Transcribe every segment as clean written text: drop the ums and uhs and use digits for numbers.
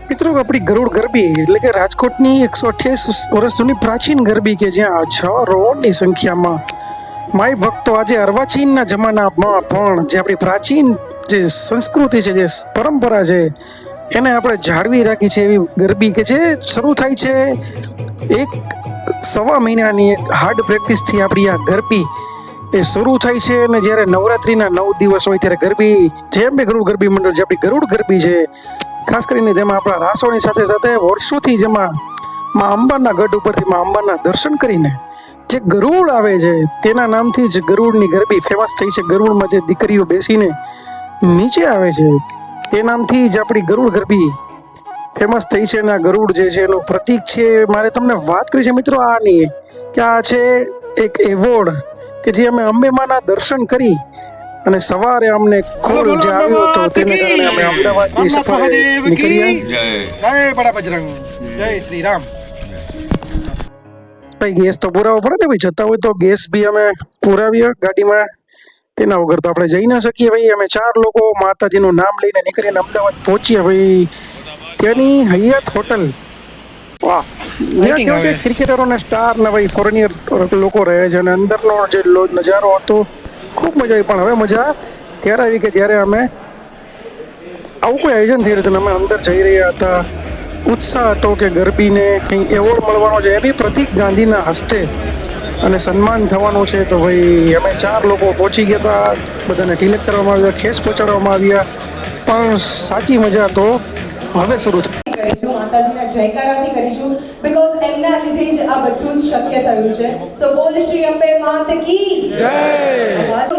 મિત્રો આપણી ગરુડ ગરબી એટલે કે રાજકોટની 128 વર્ષ જૂની પ્રાચીન ગરબી કે જ્યાં 6 રોડની સંખ્યામાં માય ભક્તો આજે અર્વાચીનના જમાનામાં પણ જે આપણી પ્રાચીન જે સંસ્કૃતિ છે, જે પરંપરા છે, એને આપણે જાળવી રાખી છે એવી ગરબી કે જે શરૂ થાય છે એક સવા મહિનાની એક હાર્ડ પ્રેક્ટિસથી આપણી આ ગરબી એ શરૂ થાય છે. અને જ્યારે નવરાત્રિના 9 દિવસ હોય ત્યારે ગરબી જેમ ગરુડ ગરબી મંડળ જે આપણી ગરુડ ગરબી છે, ખાસ કરીને તેમાં આપણા રાસોની સાથે સાથે વર્ષોથી જેમાં મા અંબાના ગઢ ઉપરથી મા અંબાના દર્શન કરીને જે ગરુડ આવે છે તેના નામથી જ ગરુડની ગરબી ફેમસ થઈ છે. ગરુડમાં જે દીકરીઓ બેસીને નીચે આવે છે તે નામથી જ આપણી ગરુડ ગરબી ફેમસ થઈ છે. અને આ ગરુડ જે છે એનું પ્રતીક છે. મારે તમને વાત કરી છે મિત્રો આની કે આ છે એક એવોર્ડ કે જે અમે અંબેમાના દર્શન કરી અને સવારે અમને કોલ જે આવ્યો હતો તેને કારણે અમે અમદાવાદની સફરે નીકળ્યા. જય બડા બજરંગ, જય શ્રી રામ. ભાઈ ગેસ તો પુરાવો પડે ને ભાઈ, જતા હોય તો ગેસ બી અમે પુરાવીએ ગાડીમાં. તેના વગર તો આપણે જઈ ના શકીએ ભાઈ. અમે 4 લોકો માતાજીનું નામ લઈને નીકળીને અમદાવાદ પહોંચ્યા ભાઈ. ત્યાંની હયાત હોટલ, વાહ, ત્યાં કેવું કે ક્રિકેટરો ને સ્ટાર ને ભાઈ ફોરેનિયર લોકો રહે છે અને અંદરનો જે નજારો હતો ખૂબ મજા આવી. પણ હવે મજા ત્યારે આવી કે જ્યારે અમે આવું કોઈ આયોજન થઈ રહ્યું હતું, અમે અંદર જઈ રહ્યા હતા. ઉત્સાહ હતો કે ગરબીને કંઈ એવોર્ડ મળવાનો છે, એ બી પ્રતીક ગાંધીના હસ્તે અને સન્માન થવાનું છે. તો ભાઈ અમે 4 લોકો પહોંચી ગયા હતા. બધાને ટિલક કરવામાં આવ્યા, ખેસ પહોંચાડવામાં આવ્યા. પણ સાચી મજા તો હવે શરૂ થઈ. માતાજીના જયકારાથી કરીશું બીકોઝ એમના લીધે જ આ બધું જ શક્ય થયું છે. સો બોલ શ્રી અંબે માત કી જય.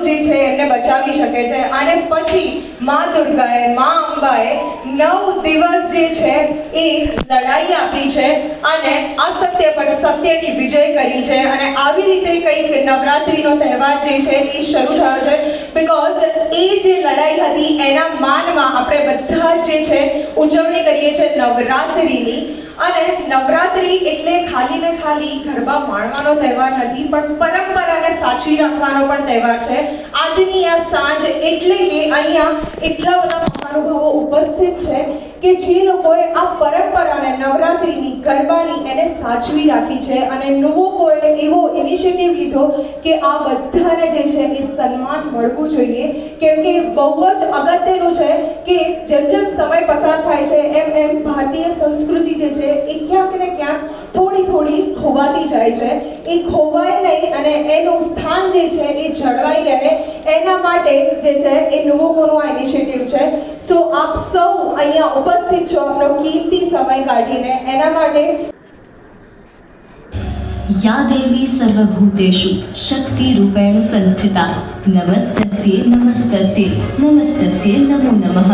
જે છે એમને બચાવી શકે છે અને પછી માં દુર્ગાએ, માં અંબાએ 9 દિવસ જે છે એ લડાઈ આપી છે અને અસત્ય પર સત્યની વિજય કરી છે. અને આવી રીતે કંઈક નવરાત્રીનો તહેવાર જે છે એ શરૂ થયો છે બીકોઝ એ જે લડાઈ હતી એના માનમાં આપણે બધા જે છે ઉજવણી કરીએ છીએ નવરાત્રીની. અને નવરાત્રી એટલે ખાલી ને ખાલી ગરબા માણવાનો તહેવાર નથી, પણ પરંપરાને સાચવી રાખવાનો પણ તહેવાર છે. આજની આ સાંજ એટલે કે અહીંયા એટલા બધા મહાનુભાવો ઉપસ્થિત છે કે જે લોકોએ આ પરંપરાને નવરાત્રીની ગરબાની એને સાચવી રાખી છે. અને લોકોએ એવો ઇનિશિયેટિવ લીધો કે આ બધાને જે છે એ સન્માન મળવું જોઈએ, કેમ કે બહુ જ અગત્યનું છે કે જેમ જેમ સમય પસાર થાય છે એમ એમ ભારતીય સંસ્કૃતિ જે છે એ ક્યાંક ને ક્યાંક થોડી ખોવાતી જાય છે. એ ખોવાય નહીં અને એનું સ્થાન જે છે એ જળવાઈ રહે એના માટે જે છે એ લોકોનું આ ઇનિશિયેટિવ છે. સો આપ સૌ અહીંયા ઉપસ્થિત છો આપણો કિંમતી સમય કાઢીને એના માટે. या देवी सर्वभूतेषु शक्ति रूपेण संस्थिता नमस्तस्ये नमस्तस्ये नमस्तस्ये नमो नमः.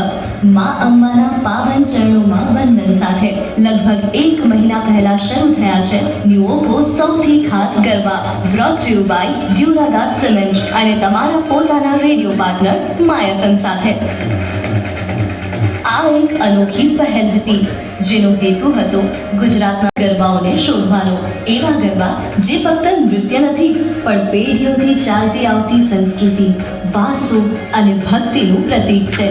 માં અંબાના પાવન ચરણોમાં વંદન સાથે લગભગ 1 મહિના પહેલા શરૂ થયા છે ન્યુઓકો સૌથી ખાસ garba, brought to you by Duraguard cement અને તમારા પોતાના રેડિયો પાર્ટનર માય FM સાથે. આ એક અનોખી પહેલ હતી જેનો હેતુ હતો ગુજરાતના ગરબાઓને શોધવાનો. એવા ગરબા જે ફક્ત નૃત્ય નથી પણ પેઢીઓથી ચાલતી આવતી સંસ્કૃતિ, વારસો અને ભક્તિનું પ્રતીક છે.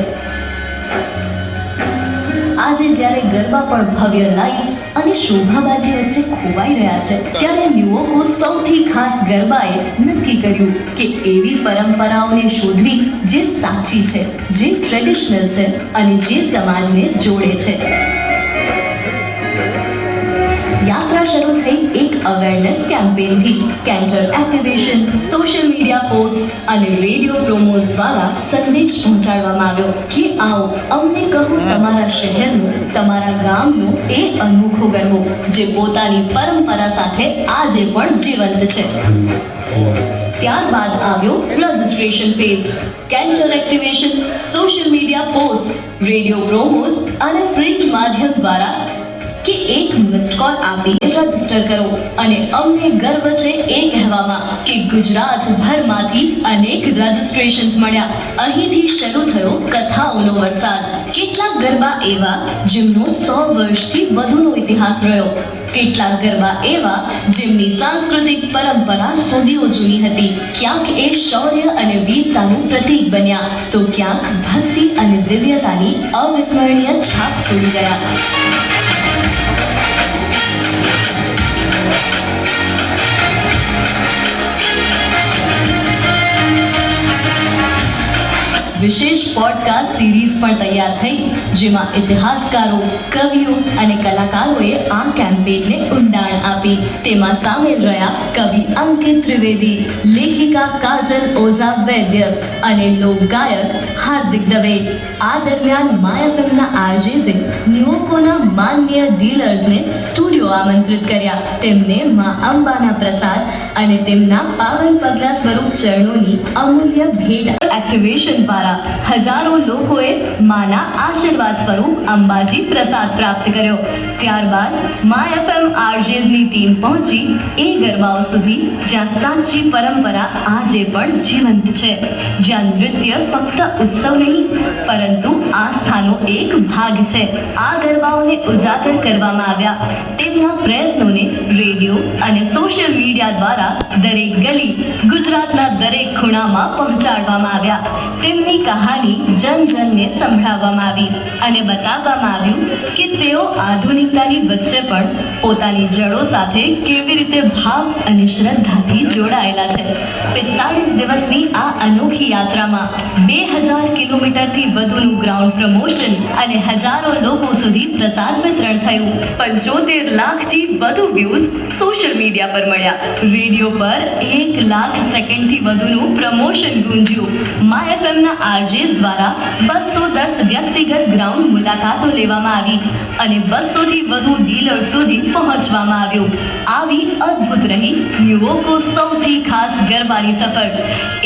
આજે જ્યારે ગરબા પણ ભવ્ય લાઇટ્સ અને શોભાબાજી વચ્ચે ખોવાઈ રહ્યા છે ત્યારે ન્યુઓકો સૌથી ખાસ ગરબાએ નક્કી કર્યું કે એવી પરંપરાઓને શોધવી જે સાચી છે, જે ટ્રેડિશનલ છે અને જે સમાજને જોડે છે. યાત્રા શરૂ થઈ એક અવેરનેસ કેમ્પેનથી. Canter activation, social media post અને રેડિયો પ્રોમોઝ દ્વારા સંદેશ પહોંચાડવામાં આવ્યો કે આવો અમને કહો તમારા શહેરનું, તમારા ગામનું એ અનોખો ગરબો જે પોતાની પરંપરા સાથે આજે પણ જીવંત છે. ત્યારબાદ આવ્યો registration phase. Canter activation, social media post, radio promos અને પ્રિન્ટ માધ્યમ દ્વારા કે એક મિસ્ડ કોલ આપીને રજીસ્ટર કરો. અને અમને ગર્વ છે એ કહેવામાં કે ગુજરાતભરમાંથી અનેક રજીસ્ટ્રેશન્સ મળ્યા. અહીંથી શરૂ થયો કથાઓનો વરસાદ. કેટલાક ગરબા એવા જેમનો 100 વર્ષથી વધુનો ઇતિહાસ રહ્યો. કેટલાક ગરબા એવા જેમની સાંસ્કૃતિક પરંપરા સદીઓ જૂની હતી, ક્યાંક એ શૌર્ય અને વીરતાનું પ્રતીક બન્યા, તો ક્યાંક ભક્તિ અને દિવ્યતાની અવિસ્મરણીય છાપ છોડી ગયા. વિશેષ પોડકાસ્ટ સિરીઝ પણ તૈયાર થઈ, જેમાં ઇતિહાસકારો, કવિઓ અને કલાકારોએ આ કેમ્પેનને ઊંડાણ આપી. તેમાં સામેલ રહ્યા કવિ અંકિત ત્રિવેદી, લેખિકા કાજલ ઓઝા વૈદ્ય અને લોકગાયક હાર્દિક દવે. આ દરમિયાન માય એફએમના આરજેઝે ન્યુયોર્કોના માનનીય ડીલર્સને સ્ટુડિયો આમંત્રિત કર્યા. તેમને મા અંબાના પ્રસાદ અને તેમના પાવન પગલા સ્વરૂપ ચરણોની અમૂલ્ય ભેટ એક્ટિવેશન દ્વારા હજારો લોકોએ માના આશીર્વાદ સ્વરૂપ અંબાજી પ્રસાદ પ્રાપ્ત કર્યો. ત્યારબાદ માય એફએમ આરજેઝની ટીમ પહોંચી એ ગરબાઓ સુધી જ્યાં સાચી પરંપરા આજે પણ જીવંત છે, જ્યાં નૃત્ય ફક્ત ઉત્સવ નહીં પરંતુ આસ્થાનો એક ભાગ છે. આ ગરબાઓને ઉજાગર કરવામાં આવ્યા. તેમના પ્રયત્નોને રેડિયો અને સોશિયલ મીડિયા દ્વારા દરેક ગલી, ગુજરાતના દરેક ખૂણામાં પહોંચાડવામાં આવ્યા. તેમની કહાની જન જનને સંભળાવવામાં આવી અને બતાવવામાં આવ્યું કે તેઓ આધુનિકતાની વચ્ચે પણ પોતાની જડો સાથે કેવી રીતે ભાવ અને શ્રદ્ધાથી જોડાયેલા છે. 45 દિવસની આ અનોખી યાત્રામાં 2000 કિલોમીટરથી વધુનું ગ્રાઉન્ડ પ્રમોશન અને હજારો લોકો સુધી પ્રસાદ વિતરણ થયું. 75 લાખથી વધુ વ્યૂઝ સોશિયલ મીડિયા પર મળ્યા. રેડિયો પર 1 લાખ સેકન્ડથી વધુનું પ્રમોશન ગુંજ્યું. માય એફએમના આરજેસ દ્વારા 210 વ્યક્તિગત ગ્રાઉન્ડ મુલાકાતો લેવામાં આવી અને 200 થી વધુ ડીલર્સ સુધી પહોંચવામાં આવ્યું. આવી અદ્ભુત રહી ન્યુયોર્કો સૌથી ખાસ ગરબાની સફર.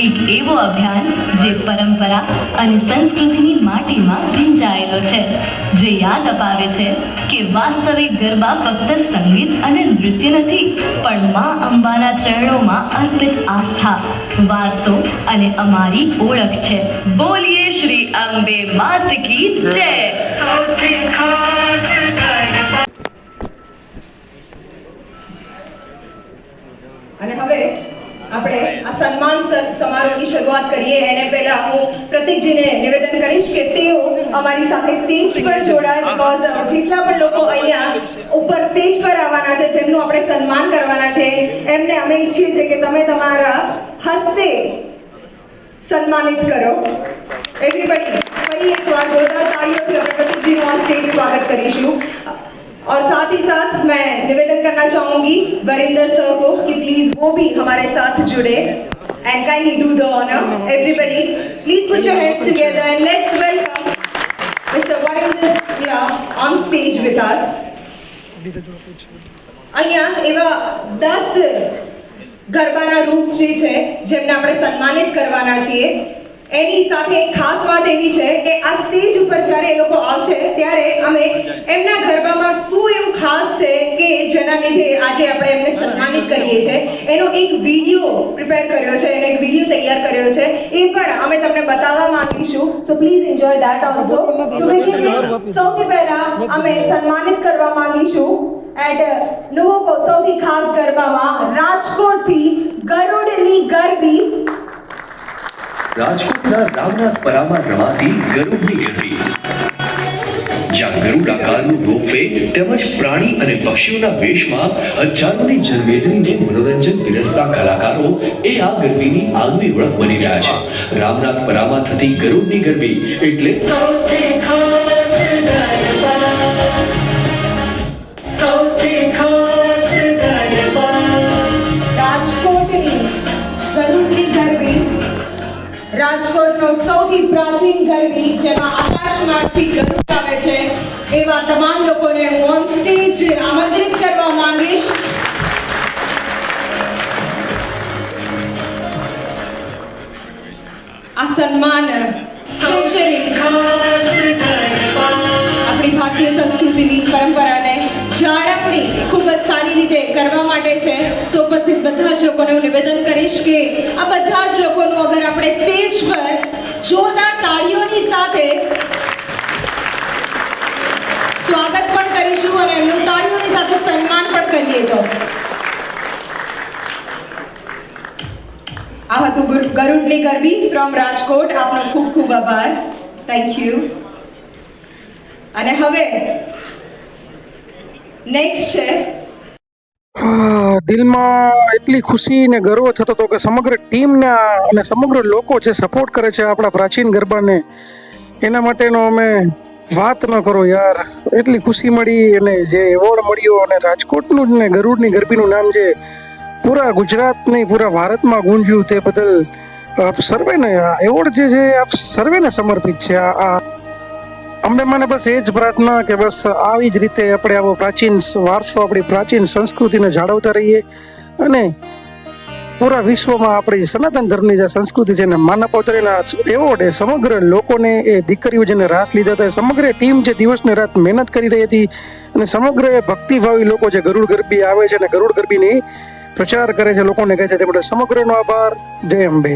એક એવો અભિયાન જે પરંપરા અને સંસ્કૃતિની માટીમાં ભીંજાયેલો છે, જે યાદ અપાવે છે કે વાસ્તવિક ગરબા ફક્ત સંગીત અને નૃત્ય નથી, પણ મા અંબાના ચરણોમાં અર્પિત આસ્થા, વારસો અને અમારી ઓળખ છે. બોલીએ શ્રી અંબે માત કી જય. સૌથી ખાસ અને હવે આપણે આ સન્માન સમારોહની શરૂઆત કરીએ. એને પહેલા હું પ્રતીકજીને નિવેદન કરીશ કે તેઓ અમારી સાથે સ્ટેજ પર જોડાય, બીકોઝ જેટલા પણ લોકો અહીંયા ઉપર સ્ટેજ પર આવવાના છે, જેમનું આપણે સન્માન કરવાના છે, એમને અમે ઈચ્છીએ છીએ કે તમે તમારા હસ્તે સન્માનિત કરો. એવરીબડી ફરી એકવાર જોરદાર તાળીઓથી આપણે प्रतीक ऑन स्टेज स्वागत करीशू. और साथ ही साथ मैं निवेदन करना चाहूंगी वरिंदर सर को कि प्लीज वो भी हमारे साथ जुड़े and kindly do the honor. Everybody please put your hands together and let's welcome Mr. Varinder on stage with us. અહીંયા એવા 10 ગરબાના રૂપ જે છે જેમને આપણે સન્માનિત કરવાના છીએ. એની સાથે ખાસ વાત એવી છે કે આ સ્ટેજ ઉપર જ્યારે એ લોકો આવશે ત્યારે અમે એમના ગરબામાં શું એવું ખાસ છે કે જેના લીધે આજે આપણે એમને સન્માનિત કરીએ છીએ એનો એક વિડીયો પ્રિપેર કર્યો છે, એનો એક વિડીયો તૈયાર કર્યો છે, એ પણ અમે તમને બતાવવા માંગીશું. So please enjoy that also. સૌથી પહેલા અમે સન્માનિત કરવા માંગીશું એટ નુવોકો સૌથી ખાસ ગરબામાં રાજકોટથી ગરુડની ગરબી. રાજકોટના રામનાથપરામાં રમાતી ગરુડની ગરબી, જ્યાં ગરુડ આકારનું રોપવે તેમજ પ્રાણી અને પક્ષીઓના વેશમાં હજારોની જનમેદનીને મનોરંજન પીરસતા કલાકારો એ આ ગરબીની આગવી ઓળખ બની રહ્યા છે. રામનાથપરામાં થતી ગરુડની ગરબી એટલે સૌથી ખાસ ગરબા, સૌથી ખાસ ગરબા. રાજકોટની ગરુડની ગરબી, રાજકોટનો સૌથી પ્રાચીન ગરબી જેમાં આકાશમાંથી ગરુડ આવે છે, એવા તમામ લોકોને હું ઓન સ્ટેજ આમંત્રિત કરવા માંગીશ. આ સન્માન સ્પેશિયલી આપણી ભારતીય સંસ્કૃતિની પરંપરાને જાળવણી ખૂબ જ સારી રીતે કરવા માટે છે. તો ઉપસ્થિત બધા જ લોકોને હું નિવેદન કરીશ કે આ બધા જ લોકોનું અગર આપણે સ્ટેજ પર જોરદાર તાળીઓની સાથે સ્વાગત પણ કરીશું અને એમનું તાળીઓની સાથે સન્માન પણ કરીએ તો આ હતું ગરુડની ગરબી ફ્રોમ રાજકોટ. આપનો ખૂબ ખૂબ આભાર. Thank you. અને હવે નેક્સ્ટ છે દિલમાં એટલી ખુશી ને ગર્વ થતો હતો કે સમગ્ર ટીમને અને સમગ્ર લોકો જે સપોર્ટ કરે છે આપણા પ્રાચીન ગરબાને, એના માટેનો અમે વાત ન કરો યાર. એટલી ખુશી મળી અને જે એવોર્ડ મળ્યો અને રાજકોટનું જ ને ગરુડની ગરબીનું નામ જે પૂરા ગુજરાત નહીં પૂરા ભારતમાં ગુંજ્યું, તે બદલ આપ સર્વેને એવોર્ડ જે છે આપ સર્વેને સમર્પિત છે. આ અમે મને બસ એ જ પ્રાર્થના કે બસ આવી જ રીતે આપણે આવો પ્રાચીન વારસો, આપણી પ્રાચીન સંસ્કૃતિને જાળવતા રહીએ અને પૂરા વિશ્વમાં આપણી સનાતન ધર્મની જે સંસ્કૃતિ છે એને માન અપાવતા એવોર્ડ એ સમગ્ર લોકોને, એ દીકરીઓ જેને રાસ લીધા હતા, સમગ્ર ટીમ જે દિવસ ને રાત મહેનત કરી રહી હતી અને સમગ્ર ભક્તિભાવી લોકો જે ગરુડ ગરબી આવે છે અને ગરુડ ગરબીની પ્રચાર કરે છે, લોકોને કહે છે, તે માટે સમગ્રનો આભાર. જય અંબે.